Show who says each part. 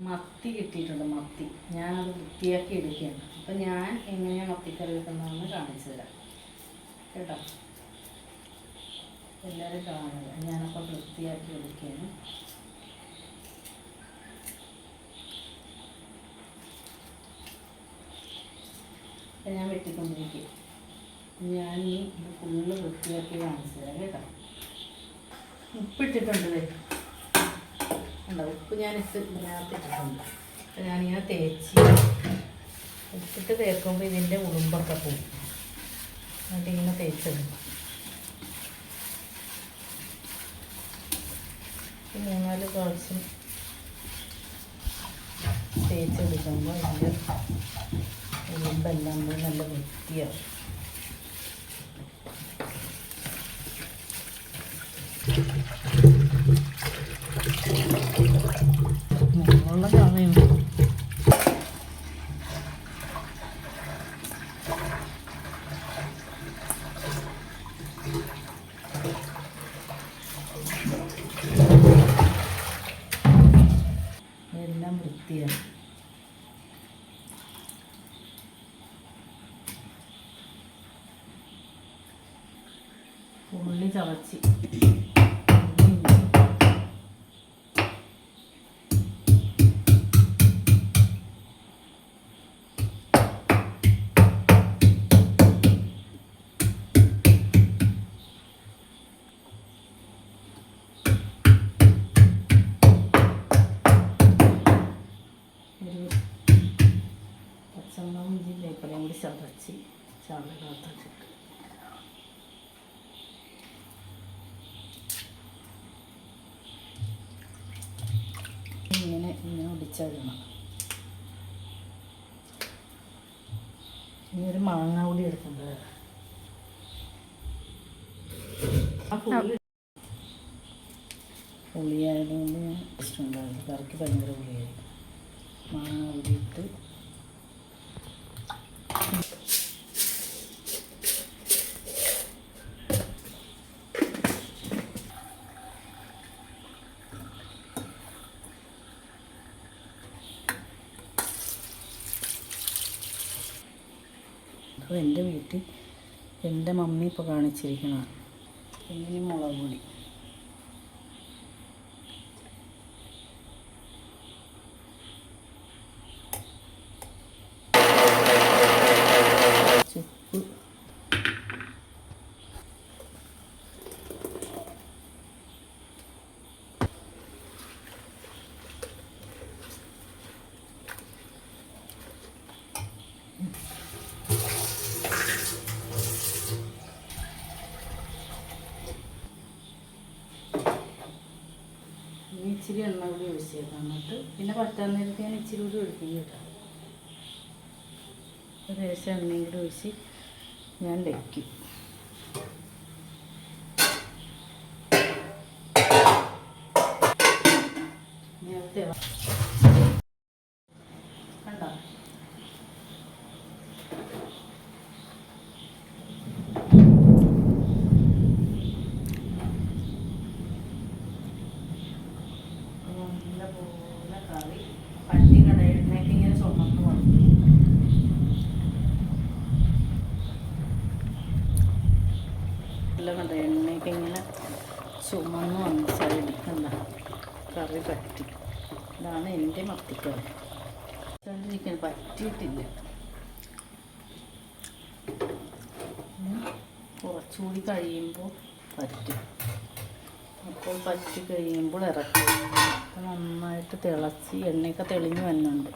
Speaker 1: മത്തി കിട്ടിയിട്ടുണ്ട്. മത്തി ഞാനത് വൃത്തിയാക്കി എടുക്കുകയാണ്. അപ്പം ഞാൻ എങ്ങനെയാണ് മത്തിക്കറി വെക്കുന്നതെന്ന് കാണിച്ചു തരാം കേട്ടോ. എല്ലാവരും കാണുക. ഞാനപ്പോൾ വൃത്തിയാക്കി എടുക്കുകയാണ്. അപ്പം ഞാൻ വെട്ടിക്കൊണ്ടിരിക്കുക. ഞാൻ ഈ ഇത് ഫുള്ള് വൃത്തിയാക്കി കാണിച്ചു തരാം കേട്ടോ. ഉപ്പിട്ടിട്ടുണ്ട്. ഉണ്ടോ, ഉപ്പ് ഞാനിട്ട് ഇതിനകത്ത് ഇട്ടിട്ടുണ്ട്. അപ്പം ഞാനിങ്ങനെ ഉപ്പിട്ട് തേക്കുമ്പോൾ ഇതിൻ്റെ ഉളുമ്പൊക്കെ പോകും. എന്നിട്ടിങ്ങനെ തേച്ചെടുക്കും. 3-4 പ്രാവശ്യം തേച്ചെടുക്കുമ്പോൾ ഇതിൻ്റെ ഉളുമ്പെല്ലാം പോയി നല്ല വൃത്തിയാവും. മുള്ള ചാവയും എല്ലാം വൃത്തിയാണ്. ഉള്ളി ചതച്ച് പച്ചമുളകും ജില്ലേപ്പലയും കൂടി ചതച്ച് ചാറിനകത്തിട്ട് ഇങ്ങനെ ഒടിച്ചിടണം. ഇനി ഒരു മാങ്ങ കൂടി എടുക്കുന്നത്. പുളിയായതുകൊണ്ട് ഞാൻ ഇഷ്ടമുണ്ടാവില്ല. കറിക്ക് ഭയങ്കര പുളിയായിരിക്കും. മാങ്ങ കൂടിയിട്ട് അപ്പോൾ എൻ്റെ വീട്ടിൽ എൻ്റെ മമ്മി ഇപ്പോൾ കാണിച്ചിരിക്കണം. പിന്നെ മുളക് പൊടി, ഉപ്പ്, ഇച്ചിരി എണ്ണ കൂടി ഒഴിച്ചേക്കാം. എന്നിട്ട് പിന്നെ പറ്റാൻ നേരത്തെ ഞാൻ ഇച്ചിരി കൂടി ഒഴിക്കും കേട്ടോ. ലേശം എണ്ണയും കൂടി ഒഴിച്ച് ഞാൻ വയ്ക്കും. നേരത്തെ കണ്ടോ, നല്ലപോലെ കറി പട്ടി കടയിലേക്ക് ഇങ്ങനെ ചുമന്ന് വന്നു. നല്ല കണ്ട എണ്ണയൊക്കെ ഇങ്ങനെ ചുമന്ന് വന്ന് സൈഡിൽ കണ്ട കറി പറ്റി. ഇതാണ് എൻ്റെ മത്തിക്കറി. എനിക്ക് പറ്റിയിട്ടില്ല. കുറച്ചുകൂടി കഴിയുമ്പോൾ പറ്റും. അപ്പോൾ പറ്റി കഴിയുമ്പോൾ ഇറക്കി നന്നായിട്ട് തിളച്ച് എണ്ണയൊക്കെ തെളിഞ്ഞ് വരുന്നുണ്ട്.